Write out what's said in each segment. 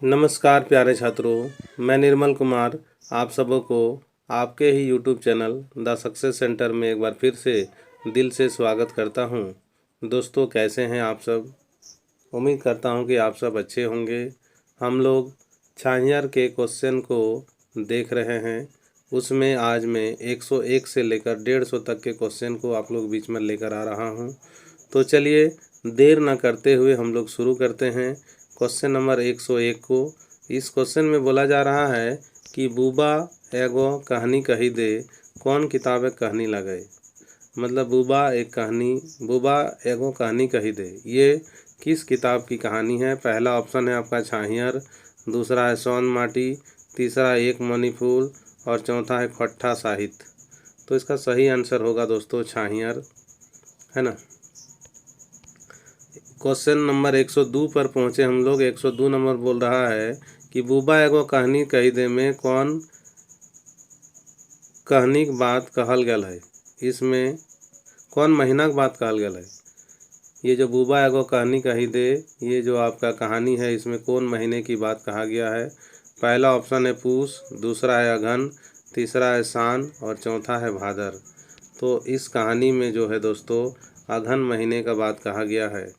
नमस्कार प्यारे छात्रों, मैं निर्मल कुमार आप सबों को आपके ही YouTube channel the success centre में एक बार फिर से दिल से स्वागत करता हूं। दोस्तों, कैसे हैं आप सब? उम्मीद करता हूं कि आप सब अच्छे होंगे। हम लोग छाहियर के क्वेश्चन को देख रहे हैं। उसमें आज मैं 101 से लेकर 150 तक के क्वेश्चन को आप लोग बीच में लेकर आ रहा हूं। तो चलिए देर न करते हुए हम लोग शुरू करते हैं क्वेश्चन नंबर 101 को। इस क्वेश्चन में बोला जा रहा है कि बूबा एगो कहानी कही दे, कौन किताब कहानी लगाए। मतलब बूबा एगो कहानी कही दे, ये किस किताब की कहानी है? पहला ऑप्शन है आपका छाहियर, दूसरा है सोन माटी, तीसरा एक मनी फूल और चौथा है खट्टा साहित्य। तो इसका सही आंसर होगा दोस्तों छाहियर, है ना। क्वेश्चन नंबर 102 पर पहुँचे हम लोग। 102 नंबर बोल रहा है कि बूबा एगो कहानी कही दे में कौन कहानी के बात कहल गल है। इसमें कौन महीना के बात कहल गल है। ये जो बूबा एगो कहानी कही दे, ये जो आपका कहानी है, इसमें कौन महीने की बात कहा गया है? पहला ऑप्शन है पूस, दूसरा है अगहन, तीसरा है सान और चौथा है भादर। तो इस कहानी में जो है दोस्तों अगहन महीने का बात कहा गया है।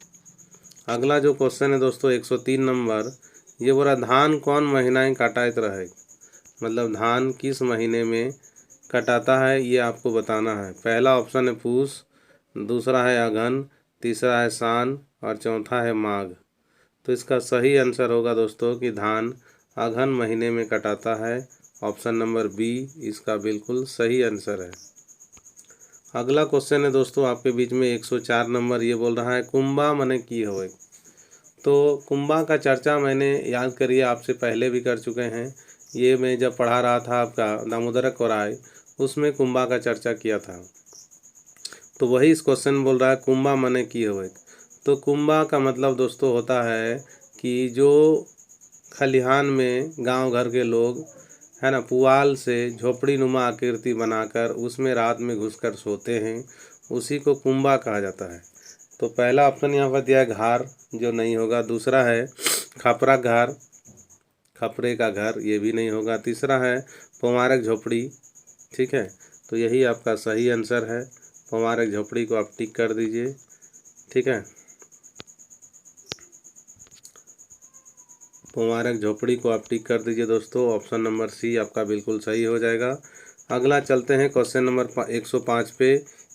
अगला जो क्वेश्चन है दोस्तों 103 नंबर, ये बोला धान कौन महीना काटात रहे। मतलब धान किस महीने में कटाता है, ये आपको बताना है। पहला ऑप्शन है पूस, दूसरा है अगहन, तीसरा है सान और चौथा है माघ। तो इसका सही आंसर होगा दोस्तों कि धान अगहन महीने में कटाता है। ऑप्शन नंबर बी इसका बिल्कुल सही आंसर है। अगला क्वेश्चन है दोस्तों आपके बीच में 104 नंबर, ये बोल रहा है कुंभा मने की होए। तो कुंभा का चर्चा मैंने याद करिए आपसे पहले भी कर चुके हैं। ये मैं जब पढ़ा रहा था आपका दामोदरक और उसमें कुंभा का चर्चा किया था। तो वही इस क्वेश्चन बोल रहा है कुंभा मने की होए। तो कुंभा का मतलब दोस्तों होता है कि जो खलिहान में गांव घर के लोग, है ना, पुआल से झोपड़ी नुमा आकृति बनाकर उसमें रात में घुसकर सोते हैं, उसी को कुंभा कहा जाता है। तो पहला ऑप्शन यहाँ पर दिया है घार, जो नहीं होगा। दूसरा है खपरा घार, खपरे का घर, ये भी नहीं होगा। तीसरा है पवारक झोपड़ी, ठीक है। तो यही आपका सही आंसर है। पवारक झोपड़ी को आप टिक कर दीजिए, ठीक है। पवारक झोपड़ी को आप टिक कर दीजिए दोस्तों। ऑप्शन नंबर सी आपका बिल्कुल सही हो जाएगा। अगला चलते हैं क्वेश्चन नंबर 105 पे।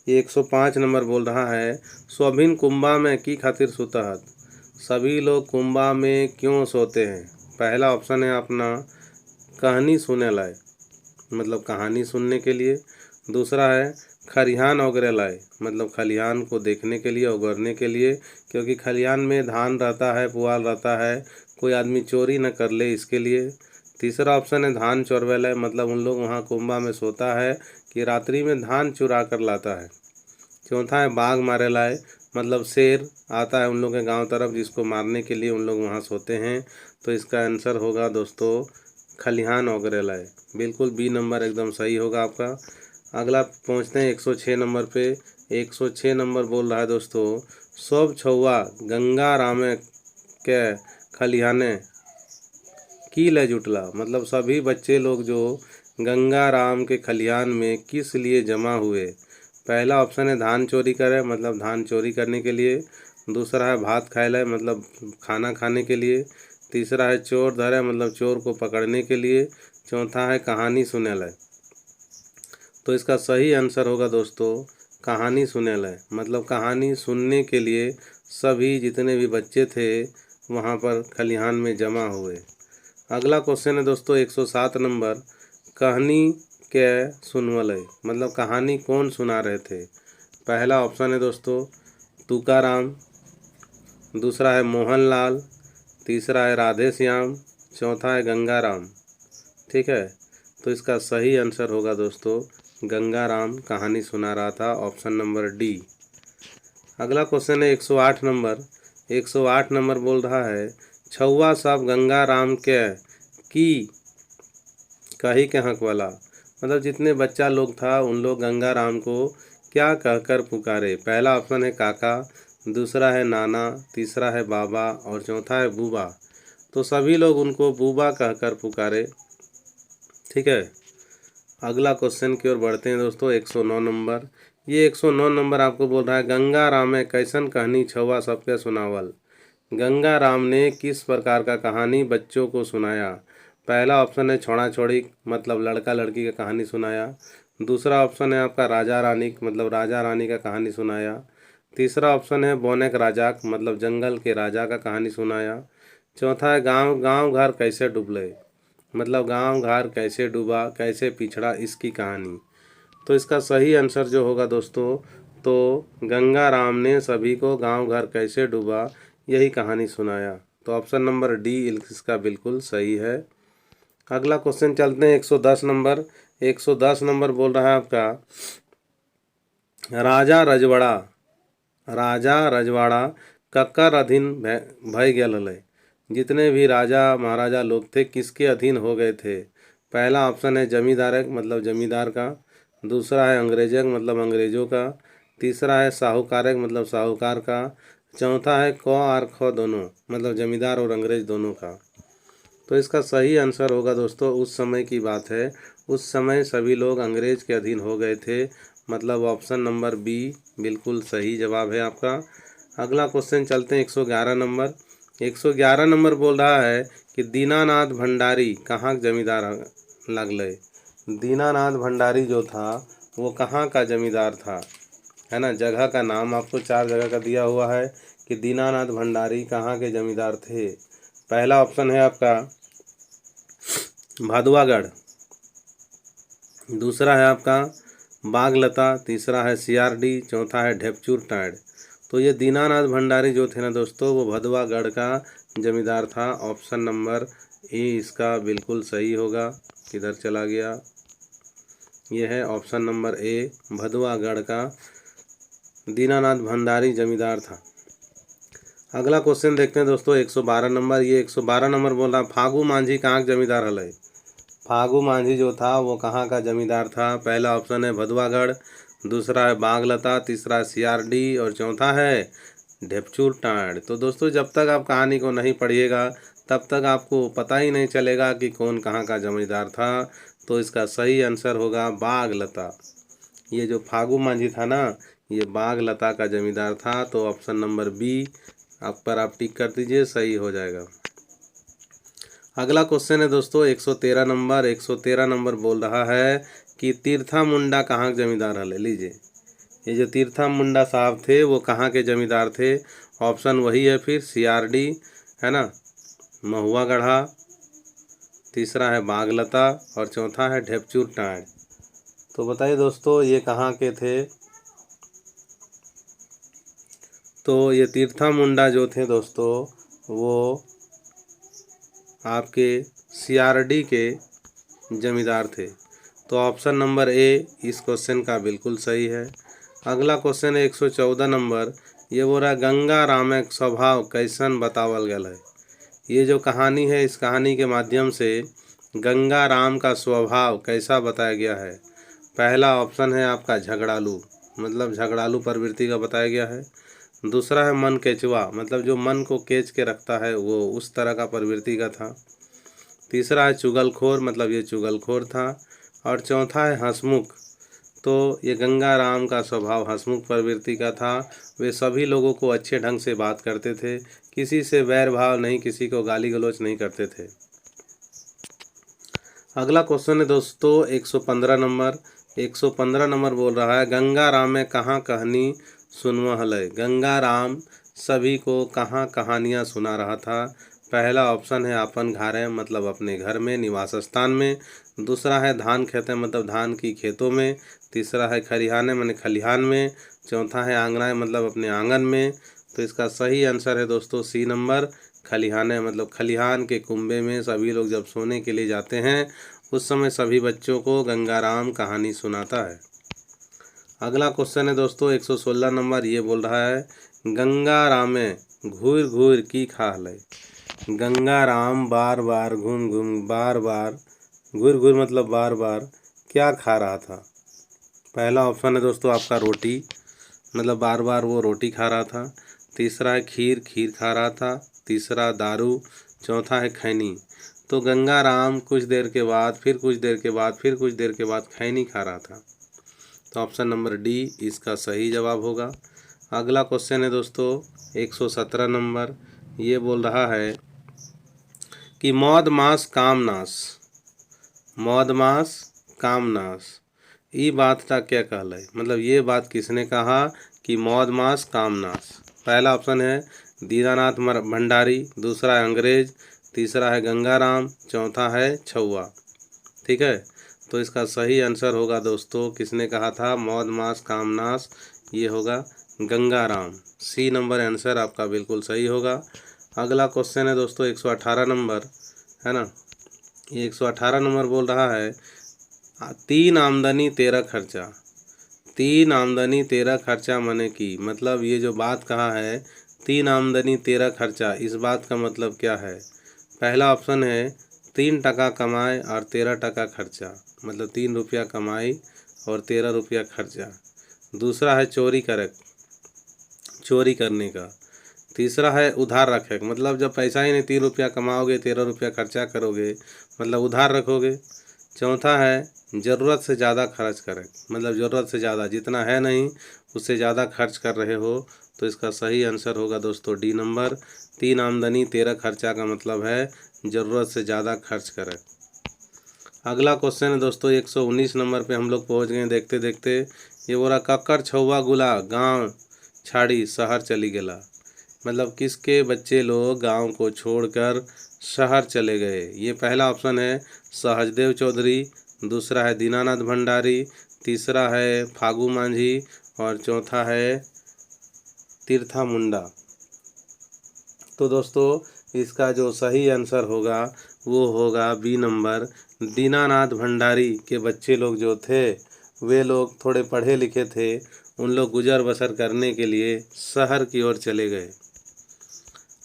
ये 105 नंबर बोल रहा है सोभिन कुंभा में की खातिर सुतहत। सभी लोग कुंभा में क्यों सोते हैं? पहला ऑप्शन है अपना कहानी सुने लाए, मतलब कहानी सुनने के लिए। दूसरा है खलिहान ओगरे लाए, मतलब खलिहान को देखने के लिए, उगरने के लिए, क्योंकि खलिहान में धान रहता है, पुआल रहता है, कोई आदमी चोरी न कर ले, इसके लिए। तीसरा ऑप्शन है धान चोरवे लाए, मतलब उन लोग वहाँ कुंभा में सोता है कि रात्रि में धान चुरा कर लाता है। चौथा है बाघ मारे लाए, मतलब शेर आता है उन लोग के गांव तरफ, जिसको मारने के लिए उन लोग वहाँ सोते हैं। तो इसका आंसर होगा दोस्तों खलिहान ओगरे लाए। बिल्कुल बी नंबर एकदम सही होगा आपका। अगला पहुँचते हैं 106 नंबर पे। 106 नंबर बोल रहा है दोस्तों सब छौआ गंगा रामे के खलिहाने की ले जुटला। मतलब सभी बच्चे लोग जो गंगा राम के खलिहान में किस लिए जमा हुए। पहला ऑप्शन है धान चोरी करे, मतलब धान चोरी करने के लिए। दूसरा है भात खाए लाए, मतलब खाना खाने के लिए। तीसरा है चोर धरे, मतलब चोर को पकड़ने के लिए। चौथा है कहानी सुने लाए। तो इसका सही आंसर होगा दोस्तों कहानी सुने लाए, मतलब कहानी सुनने के लिए सभी जितने भी बच्चे थे वहाँ पर खलिहान में जमा हुए। अगला क्वेश्चन है दोस्तों 107 नंबर, कहानी के सुनवल, मतलब कहानी कौन सुना रहे थे। पहला ऑप्शन है दोस्तों तुकाराम, दूसरा है मोहनलाल, तीसरा है राधे श्याम, चौथा है गंगाराम, ठीक है। तो इसका सही आंसर होगा दोस्तों गंगाराम कहानी सुना रहा था, ऑप्शन नंबर डी। अगला क्वेश्चन है 108 नंबर। 108 नंबर बोल रहा है छौआ सब गंगाराम के की कही के हक वाला। मतलब जितने बच्चा लोग था उन लोग गंगाराम को क्या कहकर पुकारे। पहला ऑप्शन है काका, दूसरा है नाना, तीसरा है बाबा और चौथा है बूबा। तो सभी लोग उनको बूबा कहकर पुकारे। ठीक है, अगला क्वेश्चन की ओर बढ़ते हैं दोस्तों। 109 नंबर, ये 109 नंबर आपको बोल रहा है गंगा राम कैसन कहानी छवा सबके सुनावल। गंगा राम ने किस प्रकार का कहानी बच्चों को सुनाया। पहला ऑप्शन है छोड़ा छोड़ी मतलब लड़का लड़की का कहानी सुनाया। दूसरा ऑप्शन है आपका राजा रानी मतलब राजा रानी का कहानी सुनाया। तीसरा ऑप्शन है बोनेक राजाक मतलब जंगल के राजा का कहानी सुनाया। चौथा है गांव गांव घर कैसे डूबले मतलब गांव घर कैसे डूबा कैसे पिछड़ा इसकी कहानी। तो इसका सही आंसर जो होगा दोस्तों, तो गंगा राम ने सभी को गांव घर कैसे डूबा यही कहानी सुनाया। तो ऑप्शन नंबर डी इसका बिल्कुल सही है। अगला क्वेश्चन चलते हैं 110 नंबर। 110 नंबर बोल रहा है आपका राजा रजवाड़ा कक्कर अधीन भय गेल हलै। जितने भी राजा महाराजा लोग थे किसके अधीन हो गए थे। पहला ऑप्शन है जमींदार मतलब जमींदार का। दूसरा है अंग्रेजक मतलब अंग्रेजों का। तीसरा है साहूकारक मतलब साहूकार का। चौथा है क और ख दोनों मतलब जमींदार और अंग्रेज दोनों का। तो इसका सही आंसर होगा दोस्तों, उस समय की बात है, उस समय सभी लोग अंग्रेज के अधीन हो गए थे, मतलब ऑप्शन नंबर बी बिल्कुल सही जवाब है आपका। अगला क्वेश्चन चलते हैं 111 नंबर। 111 नंबर बोल रहा है कि दीनानाथ भंडारी कहाँ जमींदार लगले। दीनानाथ भंडारी जो था वो कहाँ का जमींदार था, है ना। जगह का नाम आपको 4 जगह का दिया हुआ है कि दीनानाथ भंडारी कहाँ के जमींदार थे। पहला ऑप्शन है आपका भादुआगढ़। दूसरा है आपका बागलता। तीसरा है सीआरडी। चौथा है ढेपचूर टाँड़। तो ये दीनानाथ भंडारी जो थे ना दोस्तों वो भदवागढ़ का जमींदार था। ऑप्शन नंबर ए इसका बिल्कुल सही होगा। किधर चला गया, ये है ऑप्शन नंबर ए, भदवागढ़ का दीनानाथ भंडारी जमींदार था। अगला क्वेश्चन देखते हैं दोस्तों 112 नंबर। ये 112 नंबर बोल रहा फागू मांझी कहाँ का जमींदार हलै। फागू मांझी जो था वो कहाँ का जमींदार था। पहला ऑप्शन है भदवागढ़। दूसरा है बागलता। तीसरा सीआरडी और चौथा है ढेपचूर टाँड़। तो दोस्तों जब तक आप कहानी को नहीं पढ़िएगा तब तक आपको पता ही नहीं चलेगा कि कौन कहाँ का जमींदार था। तो इसका सही आंसर होगा बागलता। ये जो फागू मांझी था ना ये बागलता का जमींदार था। तो ऑप्शन नंबर बी आप पर आप टिक कर दीजिए, सही हो जाएगा। अगला क्वेश्चन है दोस्तों 113 नंबर। 113 नंबर बोल रहा है कि तीर्था मुंडा कहाँ के जमींदार हले। लीजिए ये जो तीर्था मुंडा साहब थे वो कहाँ के जमींदार थे। ऑप्शन वही है फिर सीआरडी, है ना, महुआ गढ़ा। तीसरा है बागलता और चौथा है ढेपचूर टाँड़। तो बताइए दोस्तों ये कहाँ के थे। तो ये तीर्था मुंडा जो थे दोस्तों वो आपके सीआरडी के जमींदार थे। तो ऑप्शन नंबर ए इस क्वेश्चन का बिल्कुल सही है। अगला क्वेश्चन है 114 नंबर। ये बोल रहा गंगा रामक स्वभाव कैसन बतावल गया है। ये जो कहानी है इस कहानी के माध्यम से गंगा राम का स्वभाव कैसा बताया गया है। पहला ऑप्शन है आपका झगड़ालू मतलब झगड़ालू प्रवृत्ति का बताया गया है। दूसरा है मन केचुआ मतलब जो मन को केच के रखता है वो उस तरह का प्रवृत्ति का था। तीसरा है चुगलखोर मतलब ये चुगलखोर था। और चौथा है हंसमुख। तो ये गंगा राम का स्वभाव हंसमुख प्रवृत्ति का था। वे सभी लोगों को अच्छे ढंग से बात करते थे, किसी से वैर भाव नहीं, किसी को गाली गलौज नहीं करते थे। अगला क्वेश्चन है दोस्तों 115 नंबर। 115 नंबर बोल रहा है गंगा राम में कहाँ कहानी सुनवा हलै। गंगा राम सभी को कहाँ कहानियाँ सुना रहा था। पहला ऑप्शन है अपन घारे मतलब अपने घर में निवास स्थान में। दूसरा है धान खेते मतलब धान की खेतों में। तीसरा है खलिहाने मतलब खलिहान में। चौथा है आंगनाए मतलब अपने आंगन में। तो इसका सही आंसर है दोस्तों सी नंबर, खलिहाने मतलब खलिहान के कुंबे में सभी लोग जब सोने के लिए जाते हैं उस समय सभी बच्चों को गंगाराम कहानी सुनाता है। अगला क्वेश्चन है दोस्तों 116 नंबर। ये बोल रहा है गंगा रामे घूर घूर की खा हलै। गंगा राम बार बार घूम घूम बार बार घूर घूर मतलब बार बार क्या खा रहा था। पहला ऑप्शन है दोस्तों आपका रोटी मतलब बार बार वो रोटी खा रहा था। तीसरा है खीर खीर खा रहा था। तीसरा दारू चौथा है खैनी। तो गंगाराम कुछ देर के बाद, फिर कुछ देर के बाद, फिर कुछ देर के बाद खैनी खा रहा था। तो ऑप्शन नंबर डी इसका सही जवाब होगा। अगला क्वेश्चन है दोस्तों 117 नंबर। ये बोल रहा है कि मौद मास काम नाश, मौद मास काम नाश, ये बात का क्या कहला है, मतलब ये बात किसने कहा कि मौद मास काम नाश। पहला ऑप्शन है दीनानाथ भंडारी, दूसरा है अंग्रेज, तीसरा है गंगाराम, चौथा है छौवा। ठीक है, तो इसका सही आंसर होगा दोस्तों, किसने कहा था मौद मास काम नाश, ये होगा गंगाराम। सी नंबर आंसर आपका बिल्कुल सही होगा। अगला क्वेश्चन है दोस्तों 118 नंबर, है ना। ये 118 नंबर बोल रहा है 3 आमदनी 13 खर्चा। 3 आमदनी 13 खर्चा माने की, मतलब ये जो बात कहा है 3 आमदनी 13 खर्चा, इस बात का मतलब क्या है। पहला ऑप्शन है 3 टका कमाए और 13 टका खर्चा, मतलब 3 रुपया कमाई और 13 रुपया खर्चा। दूसरा है चोरी करने का। तीसरा है उधार रखे, मतलब जब पैसा ही नहीं 3 रुपया कमाओगे 13 रुपया खर्चा करोगे, मतलब उधार रखोगे। चौथा है ज़रूरत से ज़्यादा खर्च करें, मतलब ज़रूरत से ज़्यादा, जितना है नहीं उससे ज़्यादा खर्च कर रहे हो। तो इसका सही आंसर होगा दोस्तों डी नंबर। 3 आमदनी 13 खर्चा का मतलब है ज़रूरत से ज़्यादा खर्च करें। अगला क्वेश्चन है दोस्तों 119 नंबर पे हम लोग पहुँच गए देखते देखते। ये बोला कक्कर छौवा गुला गाँव छाड़ी शहर चली गेला, मतलब किसके बच्चे लोग गांव को छोड़कर शहर चले गए। ये पहला ऑप्शन है सहजदेव चौधरी, दूसरा है दीनानाथ भंडारी, तीसरा है फागू मांझी और चौथा है तीर्था मुंडा। तो दोस्तों इसका जो सही आंसर होगा वो होगा बी नंबर। दीनानाथ भंडारी के बच्चे लोग जो थे वे लोग थोड़े पढ़े लिखे थे, उन लोग गुजर बसर करने के लिए शहर की ओर चले गए।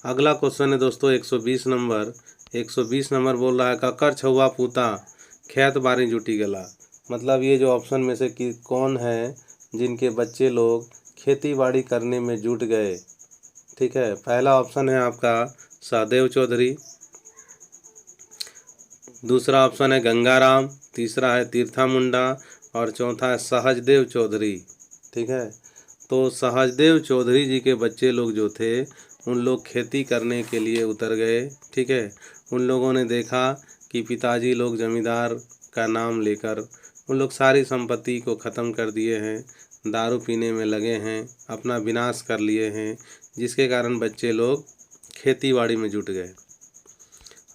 अगला क्वेश्चन है दोस्तों 120 नंबर। 120 नंबर बोल रहा है कक्कर छौवा पूता खेत बारी जुटी गला, मतलब ये जो ऑप्शन में से कि कौन है जिनके बच्चे लोग खेती बाड़ी करने में जुट गए। ठीक है, पहला ऑप्शन है आपका सहदेव चौधरी, दूसरा ऑप्शन है गंगाराम, तीसरा है तीर्था मुंडा और चौथा है सहजदेव चौधरी। ठीक है, तो सहजदेव चौधरी जी के बच्चे लोग जो थे उन लोग खेती करने के लिए उतर गए। ठीक है, उन लोगों ने देखा कि पिताजी लोग जमींदार का नाम लेकर उन लोग सारी संपत्ति को ख़त्म कर दिए हैं, दारू पीने में लगे हैं, अपना विनाश कर लिए हैं, जिसके कारण बच्चे लोग खेती बाड़ी में जुट गए।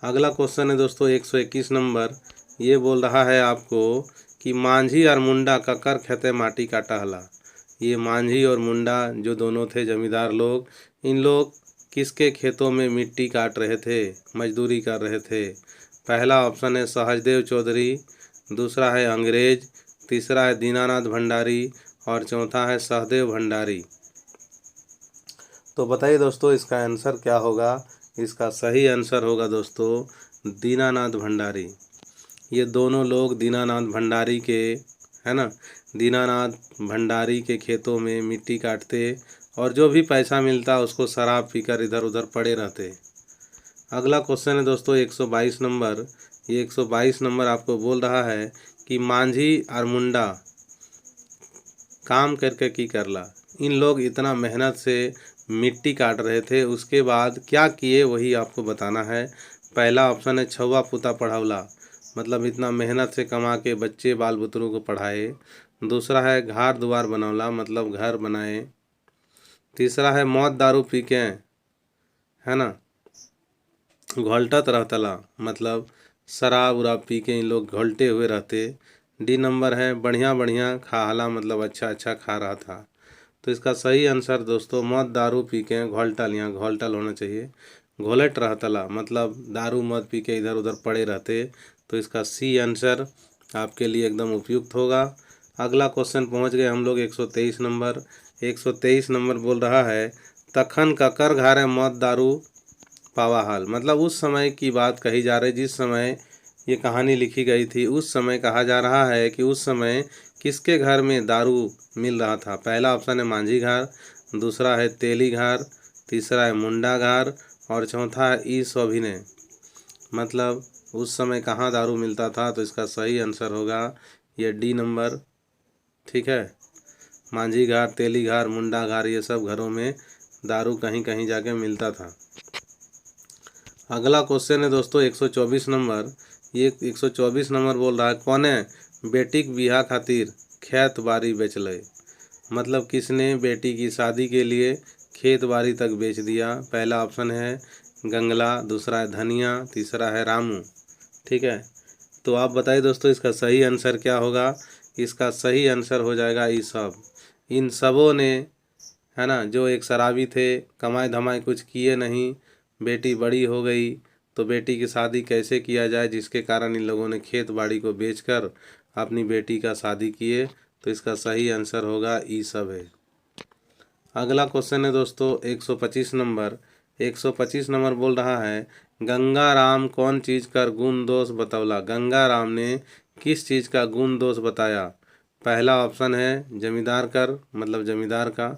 अगला क्वेश्चन है दोस्तों 121 नंबर। ये बोल रहा है आपको कि मांझी और मुंडा ककर खेते माटी काटा हला। ये मांझी और मुंडा जो दोनों थे जमींदार लोग, इन लोग किसके खेतों में मिट्टी काट रहे थे, मजदूरी कर रहे थे। पहला ऑप्शन है सहजदेव चौधरी, दूसरा है अंग्रेज, तीसरा है दीनानाथ भंडारी और चौथा है सहदेव भंडारी। तो बताइए दोस्तों इसका आंसर क्या होगा। इसका सही आंसर होगा दोस्तों दीनानाथ भंडारी। ये दोनों लोग दीनानाथ भंडारी के, है ना, दीनानाथ भंडारी के खेतों में मिट्टी काटते और जो भी पैसा मिलता उसको शराब पीकर इधर उधर पड़े रहते। अगला क्वेश्चन है दोस्तों 122 नंबर। ये 122 नंबर आपको बोल रहा है कि मांझी और मुंडा काम करके की करला। इन लोग इतना मेहनत से मिट्टी काट रहे थे, उसके बाद क्या किए वही आपको बताना है। पहला ऑप्शन है छौवा पुता पढ़ावला, मतलब इतना मेहनत से कमा के बच्चे बाल बुतरू को पढ़ाए। दूसरा है घर द्वार बनौला, मतलब घर बनाए। तीसरा है मौत दारू पी के, है ना, घोलटत रहतला, मतलब शराब उराब पी के इन लोग घोलटे हुए रहते। डी नंबर है बढ़िया बढ़िया खाहला, मतलब अच्छा अच्छा खा रहा था। तो इसका सही आंसर दोस्तों मद दारू पी के घोलटल, यहाँ घोलटल होना चाहिए, घोलट रहतला, मतलब दारू मद पी के इधर उधर पड़े रहते। तो इसका सी आंसर आपके लिए एकदम उपयुक्त होगा। अगला क्वेश्चन पहुंच गए हम लोग 123 नंबर। 123 नंबर बोल रहा है तखन ककर घारे मद दारू पावा हाल, मतलब उस समय की बात कही जा रही जिस समय ये कहानी लिखी गई थी। उस समय कहा जा रहा है कि उस समय किसके घर में दारू मिल रहा था। पहला ऑप्शन है मांझी घार, दूसरा है तेली घार, तीसरा है मुंडा घार और चौथा है ई स्वभिनय, मतलब उस समय कहाँ दारू मिलता था, तो इसका सही आंसर होगा ये डी नंबर। ठीक है, मांझी घाट, तेली घाट, मुंडा घाट, ये सब घरों में दारू कहीं कहीं जाके मिलता था। अगला क्वेश्चन है दोस्तों 124 नंबर। ये 124 नंबर बोल रहा है कौन है बेटीक बिहा खातिर खेत बाड़ी बेच ले, मतलब किसने बेटी की शादी के लिए खेत बाड़ी तक बेच दिया। पहला ऑप्शन है गंगला, दूसरा है धनिया, तीसरा है रामू। ठीक है, तो आप बताइए दोस्तों इसका सही आंसर क्या होगा। इसका सही आंसर हो जाएगा ये सब। इन सबों ने, है ना, जो एक शराबी थे, कमाई धमाई कुछ किए नहीं, बेटी बड़ी हो गई तो बेटी की शादी कैसे किया जाए, जिसके कारण इन लोगों ने खेत बाड़ी को बेचकर अपनी बेटी का शादी किए। तो इसका सही आंसर होगा ई सब है। अगला क्वेश्चन है दोस्तों 125 नंबर। 125 नंबर बोल रहा है गंगा राम कौन चीज़ का गुण दोष बतौला। गंगा राम ने किस चीज़ का गुण दोष बताया। पहला ऑप्शन है जमींदार कर, मतलब जमींदार का।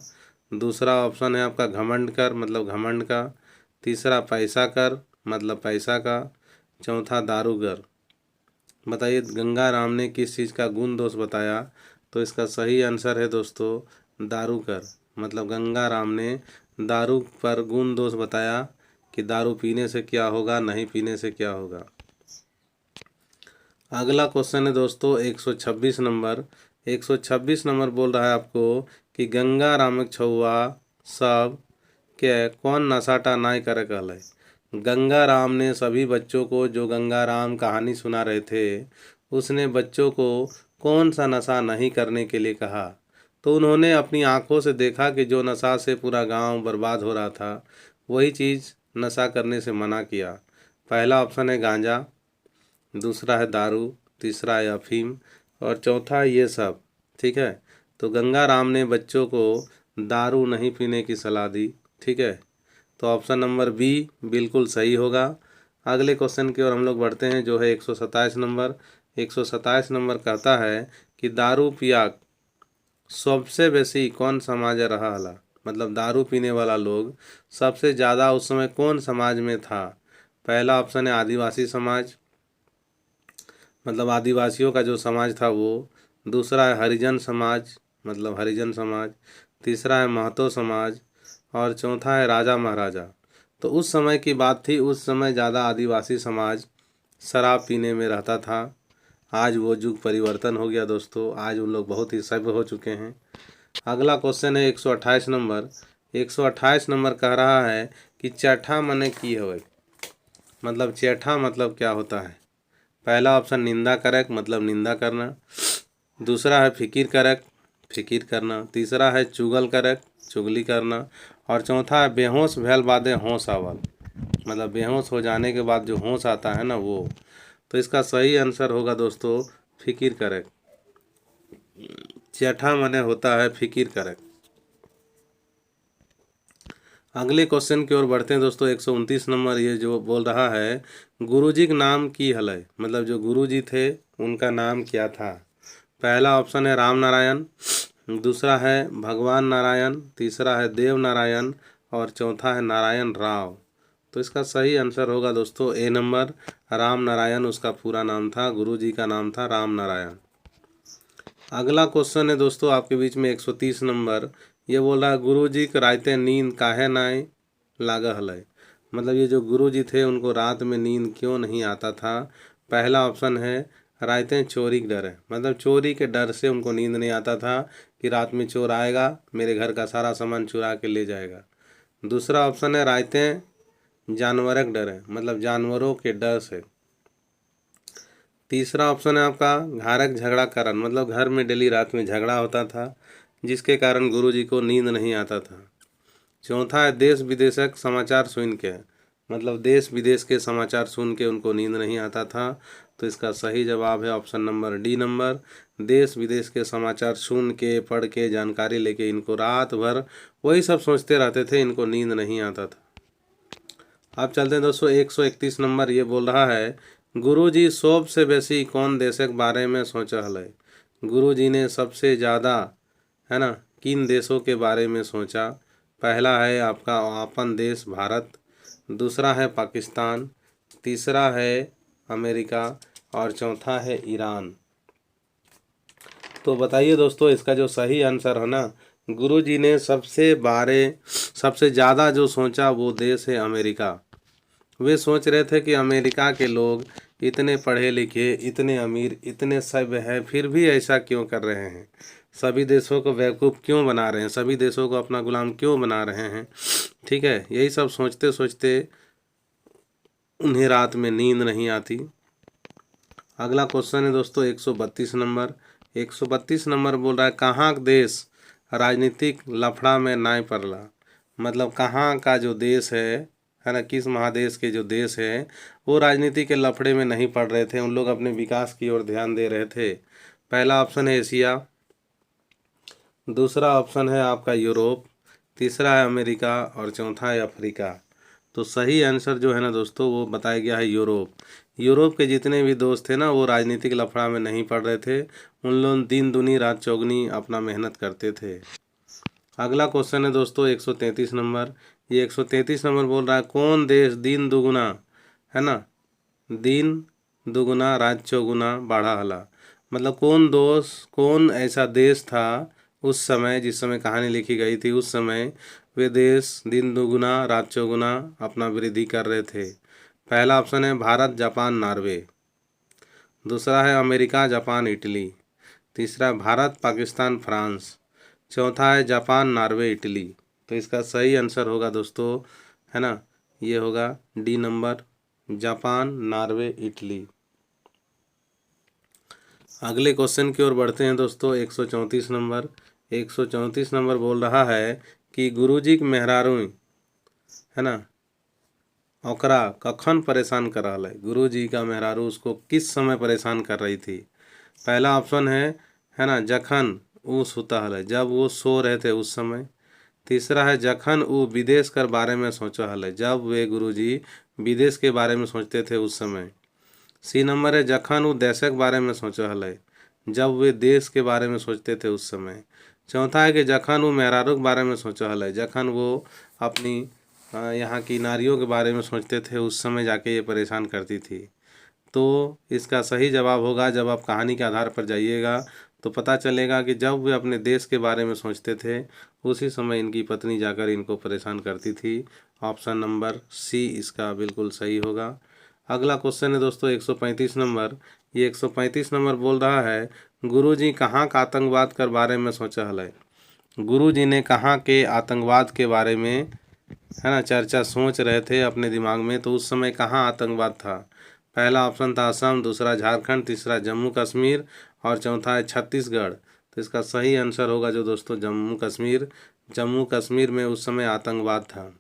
दूसरा ऑप्शन है आपका घमंड कर, मतलब घमंड का। तीसरा पैसा कर, मतलब पैसा का। चौथा दारूगर। बताइए गंगा राम ने किस चीज़ का गुण दोष बताया। तो इसका सही आंसर है दोस्तों दारू कर, मतलब गंगा राम ने दारू पर गुण दोष बताया कि दारू पीने से क्या होगा, नहीं पीने से क्या होगा। अगला क्वेश्चन है दोस्तों 126 नंबर। 126 नंबर बोल रहा है आपको कि गंगा रामक छुआ सब के कौन नशाटा नाय करे कहले। गंगा राम ने सभी बच्चों को, जो गंगा राम कहानी सुना रहे थे, उसने बच्चों को कौन सा नशा नहीं करने के लिए कहा। तो उन्होंने अपनी आंखों से देखा कि जो नशा से पूरा गांव बर्बाद हो रहा था, वही चीज़ नशा करने से मना किया। पहला ऑप्शन है गांजा, दूसरा है दारू, तीसरा है अफीम और चौथा है ये सब। ठीक है, तो गंगा राम ने बच्चों को दारू नहीं पीने की सलाह दी। ठीक है, तो ऑप्शन नंबर बी बिल्कुल सही होगा। अगले क्वेश्चन की ओर हम लोग बढ़ते हैं, जो है 127 नंबर। 127 नंबर कहता है कि दारू पिया सबसे बेसी कौन समाज रहा हला, मतलब दारू पीने वाला लोग सबसे ज़्यादा उस समय कौन समाज में था। पहला ऑप्शन है आदिवासी समाज, मतलब आदिवासियों का जो समाज था वो। दूसरा है हरिजन समाज, मतलब हरिजन समाज। तीसरा है महतो समाज और चौथा है राजा महाराजा। तो उस समय की बात थी, उस समय ज़्यादा आदिवासी समाज शराब पीने में रहता था। आज वो युग परिवर्तन हो गया दोस्तों, आज उन लोग बहुत ही सभ्य हो चुके हैं। अगला क्वेश्चन है 128 नंबर। 128 नंबर कह रहा है कि चैठा मने की होवे, मतलब चैठा मतलब क्या होता है। पहला ऑप्शन निंदा करक, मतलब निंदा करना। दूसरा है फिकिर करक, फिकिर करना। तीसरा है चुगल करक, चुगली करना। और चौथा है बेहोश भैल बादे होश आवल, मतलब बेहोश हो जाने के बाद जो होश आता है ना वो। तो इसका सही आंसर होगा दोस्तों फिकिर करक। चैठा मने होता है फिकिर करक। अगले क्वेश्चन की ओर बढ़ते हैं दोस्तों 129 नंबर। ये जो बोल रहा है गुरुजी का नाम की हलय, मतलब जो गुरुजी थे उनका नाम क्या था। पहला ऑप्शन है राम नारायण, दूसरा है भगवान नारायण, तीसरा है देव नारायण और चौथा है नारायण राव। तो इसका सही आंसर होगा दोस्तों ए नंबर, राम नारायण उसका पूरा नाम था, गुरुजी का नाम था राम नारायण। अगला क्वेश्चन है दोस्तों आपके बीच में 130 नंबर। ये बोल रहा है गुरुजी के रायते नींद काहे नाय लागा हलय, मतलब ये जो गुरुजी थे उनको रात में नींद क्यों नहीं आता था। पहला ऑप्शन है रायते चोरी के डर है, मतलब चोरी के डर से उनको नींद नहीं आता था कि रात में चोर आएगा मेरे घर का सारा सामान चुरा के ले जाएगा। दूसरा ऑप्शन है रायते जानवर के डर है, मतलब जानवरों के डर से। तीसरा ऑप्शन है आपका घारक झगड़ा कारण, मतलब घर में डेली रात में झगड़ा होता था जिसके कारण गुरुजी को नींद नहीं आता था। चौथा है देश विदेशक समाचार सुन के, मतलब देश विदेश के समाचार सुन के उनको नींद नहीं आता था। तो इसका सही जवाब है ऑप्शन नंबर डी नंबर, देश विदेश के समाचार सुन के पढ़ के जानकारी लेके इनको रात भर वही सब सोचते रहते थे, इनको नींद नहीं आता था। अब चलते हैं दोस्तों 131 नंबर। ये बोल रहा है गुरुजी सबसे बेसी कौन देशक बारे में सोचा हलय, गुरुजी ने सबसे ज़्यादा, है ना, किन देशों के बारे में सोचा। पहला है आपका अपन देश भारत, दूसरा है पाकिस्तान, तीसरा है अमेरिका और चौथा है ईरान। तो बताइए दोस्तों, इसका जो सही आंसर है ना, गुरुजी ने सबसे ज़्यादा जो सोचा वो देश है अमेरिका। वे सोच रहे थे कि अमेरिका के लोग इतने पढ़े लिखे, इतने अमीर, इतने सभ्य हैं, फिर भी ऐसा क्यों कर रहे हैं, सभी देशों को बेवकूफ़ क्यों बना रहे हैं, सभी देशों को अपना गुलाम क्यों बना रहे हैं। ठीक है, यही सब सोचते सोचते उन्हें रात में नींद नहीं आती। अगला क्वेश्चन है दोस्तों 132 नंबर। 132 नंबर बोल रहा है, कहाँ देश राजनीतिक लफड़ा में नाय पड़ला। मतलब कहाँ का जो देश है ना, किस महादेश के जो देश है वो राजनीति के लफड़े में नहीं पड़ रहे थे, उन लोग अपने विकास की ओर ध्यान दे रहे थे। पहला ऑप्शन है एशिया, दूसरा ऑप्शन है आपका यूरोप, तीसरा है अमेरिका और चौथा है अफ्रीका। तो सही आंसर जो है ना दोस्तों वो बताया गया है यूरोप। यूरोप के जितने भी दोस्त थे ना वो राजनीतिक लफड़ा में नहीं पड़ रहे थे, उन लोग दिन दुनी रात चौगनी अपना मेहनत करते थे। अगला क्वेश्चन है दोस्तों 133 नंबर। ये 133 नंबर बोल रहा है, कौन देश दिन दुगुना, है ना, दिन दुगुना रात चौगुना बाढ़ा हला। मतलब कौन ऐसा देश था उस समय, जिस समय कहानी लिखी गई थी, उस समय वे देश दिन दुगुना रात चौगुना अपना वृद्धि कर रहे थे। पहला ऑप्शन है भारत, जापान, नॉर्वे, दूसरा है अमेरिका, जापान, इटली, तीसरा भारत, पाकिस्तान, फ्रांस, चौथा है जापान, नॉर्वे, इटली। तो इसका सही आंसर होगा दोस्तों, है ना, ये होगा D number, Japan, Norway, Italy. अगले क्वेश्चन की ओर बढ़ते हैं दोस्तों 134 नंबर। 134 नंबर बोल रहा है कि गुरुजी के मेहरारू, है ना, ओकरा कखन परेशान कर रहा है। गुरुजी का मेहरारू उसको किस समय परेशान कर रही थी। पहला ऑप्शन है ना, जखन वो सुता हल, जब वो सो रहे थे उस समय। तीसरा है जखन वो विदेश कर बारे में सोचा हल, जब वे गुरुजी विदेश के बारे में सोचते थे उस समय। सी नंबर है जखन वो देश के बारे में सोचा हल, जब वे देश के बारे में सोचते थे उस समय। चौथा है कि जखन वो मेहरारू के बारे में सोचा हल, जखन वो अपनी यहाँ की नारियों के बारे में सोचते थे उस समय जाके ये परेशान करती थी। तो इसका सही जवाब होगा, जब आप कहानी के आधार पर जाइएगा तो पता चलेगा कि जब वे अपने देश के बारे में सोचते थे उसी समय इनकी पत्नी जाकर इनको परेशान करती थी। ऑप्शन नंबर सी इसका बिल्कुल सही होगा। अगला क्वेश्चन है दोस्तों 135 नंबर। ये 135 नंबर बोल रहा है, गुरुजी कहाँ का आतंकवाद के बारे में सोचा हल। गुरुजी ने कहाँ के आतंकवाद के बारे में, है ना, चर्चा सोच रहे थे अपने दिमाग में, तो उस समय कहाँ आतंकवाद था। पहला ऑप्शन था असम, दूसरा झारखंड, तीसरा जम्मू कश्मीर और चौथा है छत्तीसगढ़। तो इसका सही आंसर होगा जो दोस्तों जम्मू कश्मीर। जम्मू कश्मीर में उस समय आतंकवाद था।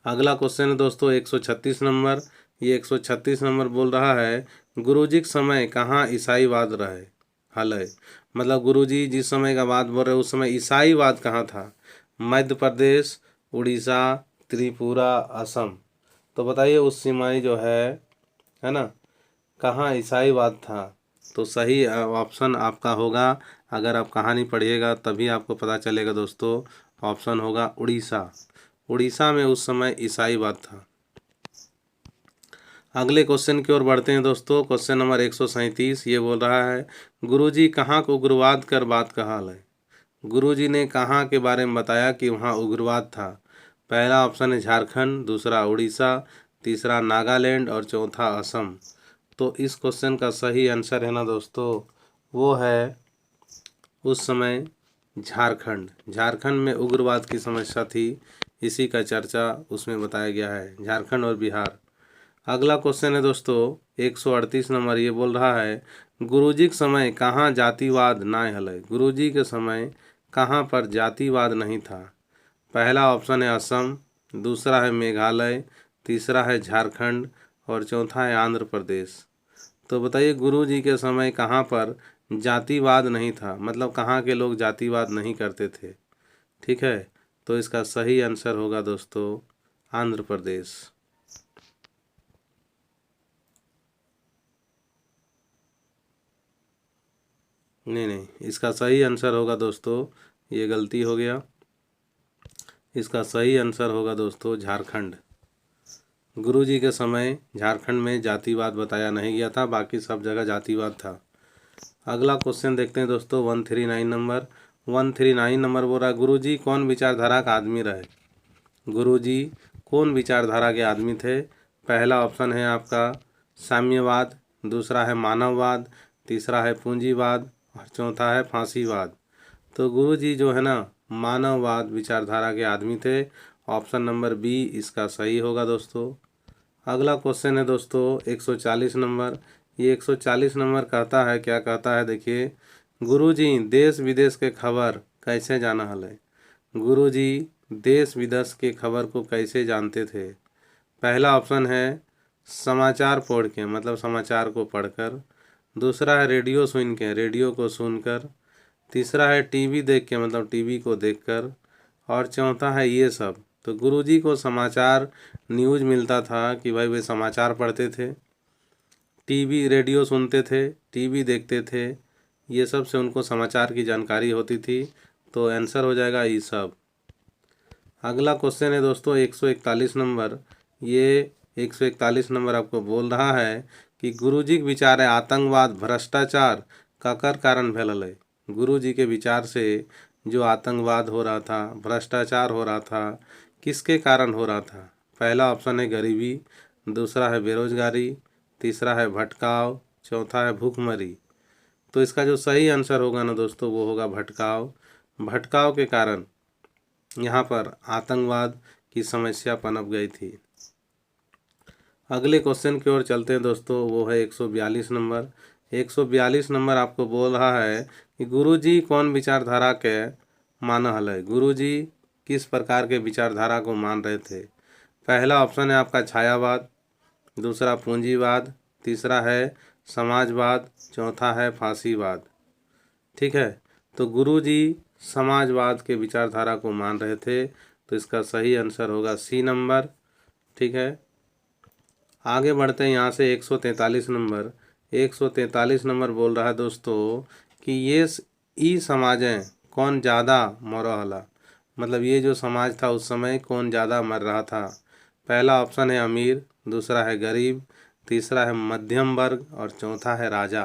अगला क्वेश्चन है दोस्तों 136 नंबर। ये 136 नंबर बोल रहा है, गुरुजी के समय कहाँ ईसाईवाद रहे हल है। मतलब गुरुजी जिस समय का बात बोल रहे उस समय ईसाईवाद कहाँ था। मध्य प्रदेश, उड़ीसा, त्रिपुरा, असम। तो बताइए उस सीमाई जो है ना, कहाँ ईसाईवाद था। तो सही ऑप्शन आपका होगा, अगर आप कहानी पढ़िएगा तभी आपको पता चलेगा दोस्तों, ऑप्शन होगा उड़ीसा। उड़ीसा में उस समय ईसाईवाद था। अगले क्वेश्चन की ओर बढ़ते हैं दोस्तों। क्वेश्चन नंबर 137 ये बोल रहा है, गुरुजी कहाँ को उग्रवाद कर बात कहा है। गुरुजी ने कहाँ के बारे में बताया कि वहाँ उग्रवाद था। पहला ऑप्शन है झारखंड, दूसरा उड़ीसा, तीसरा नागालैंड और चौथा असम। तो इस क्वेश्चन का सही आंसर है ना दोस्तों, वो है उस समय झारखंड। झारखंड में उग्रवाद की समस्या थी, इसी का चर्चा उसमें बताया गया है, झारखंड और बिहार। अगला क्वेश्चन है दोस्तों 138 नंबर। ये बोल रहा है, गुरुजी के समय कहाँ जातिवाद ना हल। गुरुजी के समय कहाँ पर जातिवाद नहीं था। पहला ऑप्शन है असम, दूसरा है मेघालय, तीसरा है झारखंड और चौथा है आंध्र प्रदेश। तो बताइए गुरुजी के समय कहाँ पर जातिवाद नहीं था, मतलब कहाँ के लोग जातिवाद नहीं करते थे। ठीक है, तो इसका सही आंसर होगा दोस्तों आंध्र प्रदेश। नहीं, इसका सही आंसर होगा दोस्तों, ये गलती हो गया। इसका सही आंसर होगा दोस्तों झारखंड। गुरुजी के समय झारखंड में जातिवाद बताया नहीं गया था, बाकी सब जगह जातिवाद था। अगला क्वेश्चन देखते हैं दोस्तों 139 नंबर। 139 नंबर बोल रहा है गुरुजी कौन विचारधारा का आदमी रहे। गुरुजी कौन विचारधारा के आदमी थे। पहला ऑप्शन है आपका साम्यवाद, दूसरा है मानववाद, तीसरा है पूंजीवाद और चौथा है फांसीवाद। तो गुरुजी जो है ना मानववाद विचारधारा के आदमी थे। ऑप्शन नंबर बी इसका सही होगा दोस्तों। अगला क्वेश्चन है दोस्तों 140 नंबर। ये 140 नंबर कहता है, क्या कहता है देखिए, गुरुजी देश विदेश के खबर कैसे जाना हले। गुरुजी देश विदेश के खबर को कैसे जानते थे। पहला ऑप्शन है समाचार पढ़ के, मतलब समाचार को पढ़कर। दूसरा है रेडियो सुन के, रेडियो को सुनकर। तीसरा है टीवी देख के, मतलब टीवी को देखकर। और चौथा है ये सब। तो गुरुजी को समाचार न्यूज़ मिलता था कि भाई वे समाचार पढ़ते थे, टीवी रेडियो सुनते थे, टीवी देखते थे, ये सब से उनको समाचार की जानकारी होती थी। तो आंसर हो जाएगा ये सब। अगला क्वेश्चन है दोस्तों 141 नंबर। ये 141 नंबर आपको बोल रहा है कि गुरुजी के विचार है आतंकवाद भ्रष्टाचार ककर कारण फैलल है। गुरुजी के विचार से जो आतंकवाद हो रहा था, भ्रष्टाचार हो रहा था, किसके कारण हो रहा था। पहला ऑप्शन है गरीबी, दूसरा है बेरोजगारी, तीसरा है भटकाव, चौथा है भूखमरी। तो इसका जो सही आंसर होगा ना दोस्तों वो होगा भटकाव। भटकाव के कारण यहाँ पर आतंकवाद की समस्या पनप गई थी। अगले क्वेश्चन की ओर चलते हैं दोस्तों, वो है 142 नंबर। 142 नंबर आपको बोल रहा है कि गुरुजी कौन विचारधारा के मान हल है। गुरुजी किस प्रकार के विचारधारा को मान रहे थे। पहला ऑप्शन है आपका छायावाद, दूसरा पूंजीवाद, तीसरा है समाजवाद, चौथा है फांसीवाद। ठीक है, तो गुरुजी समाजवाद के विचारधारा को मान रहे थे। तो इसका सही आंसर होगा सी नंबर। ठीक है, आगे बढ़ते हैं यहाँ से 143 नंबर। 143 नंबर बोल रहा है दोस्तों कि ये ई समाजें कौन ज़्यादा मर रहा, मतलब ये जो समाज था उस समय कौन ज़्यादा मर रहा था। पहला ऑप्शन है अमीर, दूसरा है गरीब, तीसरा है मध्यम वर्ग और चौथा है राजा।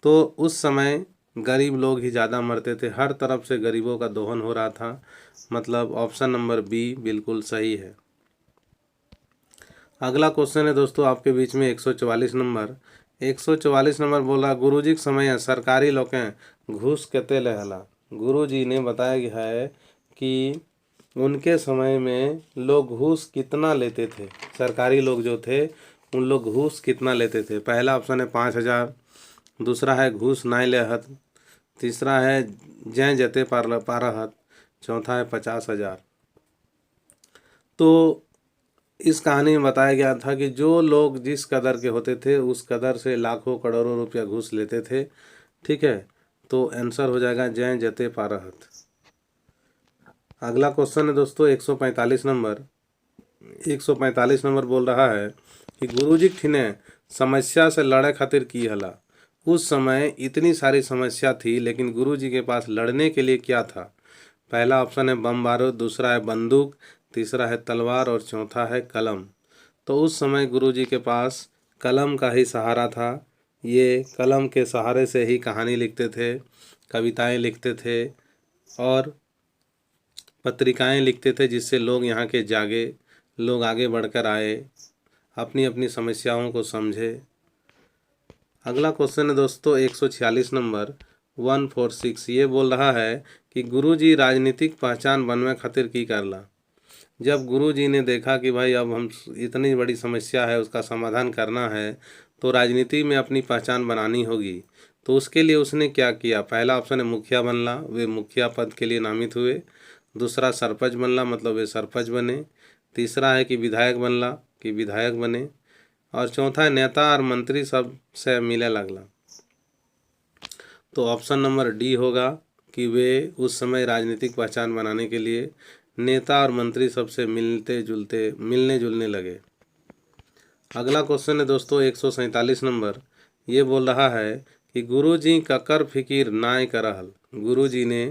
तो उस समय गरीब लोग ही ज़्यादा मरते थे, हर तरफ से गरीबों का दोहन हो रहा था। मतलब ऑप्शन नंबर बी बिल्कुल सही है। अगला क्वेश्चन है दोस्तों आपके बीच में 144 नंबर। 144 नंबर बोला गुरुजी के समय सरकारी लोगें घूस कते लेहला। गुरुजी ने बताया गया है कि उनके समय में लोग घूस कितना लेते थे। सरकारी लोग जो थे उन लोग घूस कितना लेते थे। पहला ऑप्शन है 5,000, दूसरा है घूस नाय लेहत, तीसरा है जै जते पारहत, चौथा है 50,000। तो इस कहानी में बताया गया था कि जो लोग जिस कदर के होते थे उस कदर से लाखों करोड़ों रुपया घूस लेते थे। ठीक है, तो आंसर हो जाएगा जै जते पारहत। अगला क्वेश्चन है दोस्तों 145 नंबर। 145 नंबर बोल रहा है कि गुरुजी ने समस्या से लड़े खातिर की हला। उस समय इतनी सारी समस्या थी लेकिन गुरुजी के पास लड़ने के लिए क्या था। पहला ऑप्शन है बम बारूद, दूसरा है बंदूक, तीसरा है तलवार और चौथा है कलम। तो उस समय गुरुजी के पास कलम का ही सहारा था। ये कलम के सहारे से ही कहानी लिखते थे, कविताएं लिखते थे और पत्रिकाएं लिखते थे, जिससे लोग यहाँ के जागे, लोग आगे बढ़कर आए, अपनी अपनी समस्याओं को समझे। अगला क्वेश्चन है दोस्तों 146 नंबर 146। ये बोल रहा है कि गुरुजी राजनीतिक पहचान बनवे खातिर की करला। जब गुरुजी ने देखा कि भाई अब हम इतनी बड़ी समस्या है उसका समाधान करना है तो राजनीति में अपनी पहचान बनानी होगी, तो उसके लिए उसने क्या किया। पहला ऑप्शन है मुखिया बनला, वे मुखिया पद के लिए नामित हुए। दूसरा सरपंच बनला, मतलब वे सरपंच बने। तीसरा है कि विधायक बनला, कि विधायक बने। और चौथा है नेता और मंत्री सब से मिले लगला। तो ऑप्शन नंबर डी होगा कि वे उस समय राजनीतिक पहचान बनाने के लिए नेता और मंत्री सबसे मिलने जुलने लगे। अगला क्वेश्चन है दोस्तों 147 नंबर। ये बोल रहा है कि गुरुजी ककर फिकिर नाय करहल। गुरुजी ने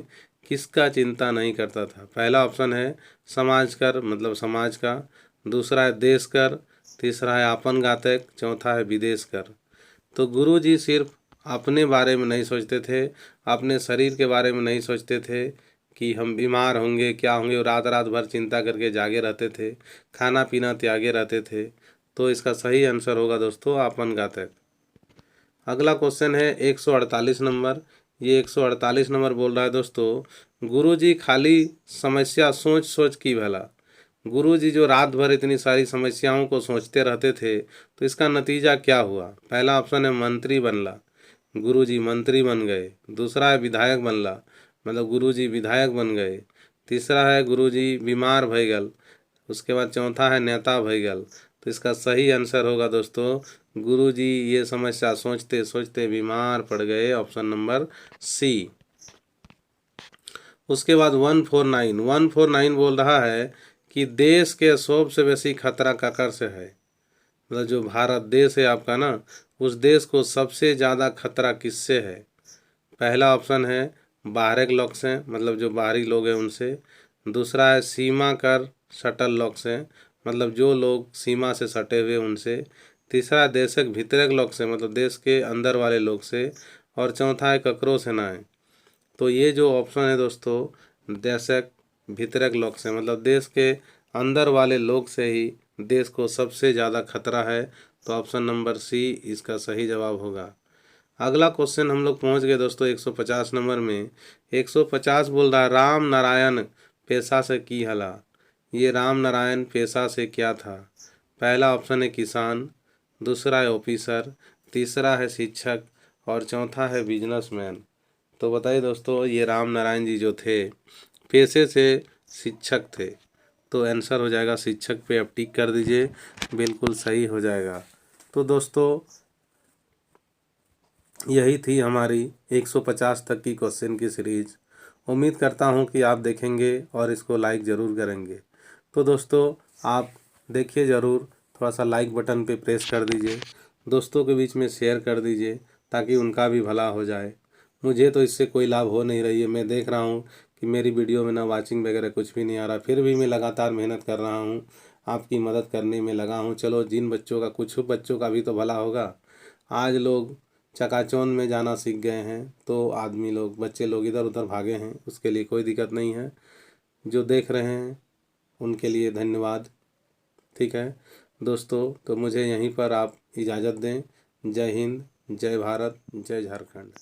किसका चिंता नहीं करता था? पहला ऑप्शन है समाज कर, मतलब समाज का। दूसरा है देश कर। तीसरा है आपन घातक। चौथा है विदेश कर। तो गुरुजी सिर्फ अपने बारे में नहीं सोचते थे, अपने शरीर के बारे में नहीं सोचते थे कि हम बीमार होंगे क्या होंगे, और रात रात भर चिंता करके जागे रहते थे, खाना पीना त्यागे रहते थे। तो इसका सही आंसर होगा दोस्तों आपन घातक। अगला क्वेश्चन है 148 नंबर। ये 148 नंबर बोल रहा है दोस्तों, गुरुजी खाली समस्या सोच सोच की भला। गुरुजी जो रात भर इतनी सारी समस्याओं को सोचते रहते थे, तो इसका नतीजा क्या हुआ? पहला ऑप्शन है मंत्री बनला, गुरुजी मंत्री बन गए। दूसरा है विधायक बनला, मतलब गुरुजी विधायक बन गए। तीसरा है गुरुजी बीमार भय गल। उसके बाद चौथा है नेता भय गल। तो इसका सही आंसर होगा दोस्तों, गुरुजी ये समस्या सोचते सोचते बीमार पड़ गए, ऑप्शन नंबर सी। उसके बाद 149 बोल रहा है कि देश के सबसे बेसी खतरा ककर से है। मतलब जो भारत देश है आपका ना, उस देश को सबसे ज़्यादा खतरा किससे है? पहला ऑप्शन है बाहर के लोग से, मतलब जो बाहरी लोग हैं उनसे। दूसरा है सीमा कर सटल लोग से, मतलब जो लोग सीमा से सटे हुए उनसे। तीसरा है देश के भीतर के लोग से, मतलब देश के अंदर वाले लोग से। और चौथा है ककरो से ना है। तो ये जो ऑप्शन है दोस्तों, देश के भीतर के लोग से, मतलब देश के अंदर वाले लोग से ही देश को सबसे ज़्यादा खतरा है। तो ऑप्शन नंबर सी इसका सही जवाब होगा। अगला क्वेश्चन हम लोग पहुंच गए दोस्तों 150 नंबर में। 150 बोल रहा है राम नारायण पेशा से की हला। ये राम नारायण पेशा से क्या था? पहला ऑप्शन है किसान। दूसरा है ऑफिसर। तीसरा है शिक्षक। और चौथा है बिजनेसमैन। तो बताइए दोस्तों, ये राम नारायण जी जो थे पेशे से शिक्षक थे। तो आंसर हो जाएगा शिक्षक पे, आप टिक कर दीजिए, बिल्कुल सही हो जाएगा। तो दोस्तों यही थी हमारी 150 तक की क्वेश्चन की सीरीज। उम्मीद करता हूँ कि आप देखेंगे और इसको लाइक ज़रूर करेंगे। तो दोस्तों आप देखिए ज़रूर, थोड़ा सा लाइक बटन पे प्रेस कर दीजिए, दोस्तों के बीच में शेयर कर दीजिए ताकि उनका भी भला हो जाए। मुझे तो इससे कोई लाभ हो नहीं रही है, मैं देख रहा हूँ कि मेरी वीडियो में ना वाचिंग वगैरह कुछ भी नहीं आ रहा, फिर भी मैं लगातार मेहनत कर रहा हूँ, आपकी मदद करने में लगा हूँ। चलो जिन बच्चों का, कुछ बच्चों का भी तो भला होगा। आज लोग चकाचौंध में जाना सीख गए हैं, तो आदमी लोग, बच्चे लोग इधर उधर भागे हैं, उसके लिए कोई दिक्कत नहीं है। जो देख रहे हैं उनके लिए धन्यवाद। ठीक है दोस्तों, तो मुझे यहीं पर आप इजाज़त दें। जय हिंद, जय भारत, जय झारखंड।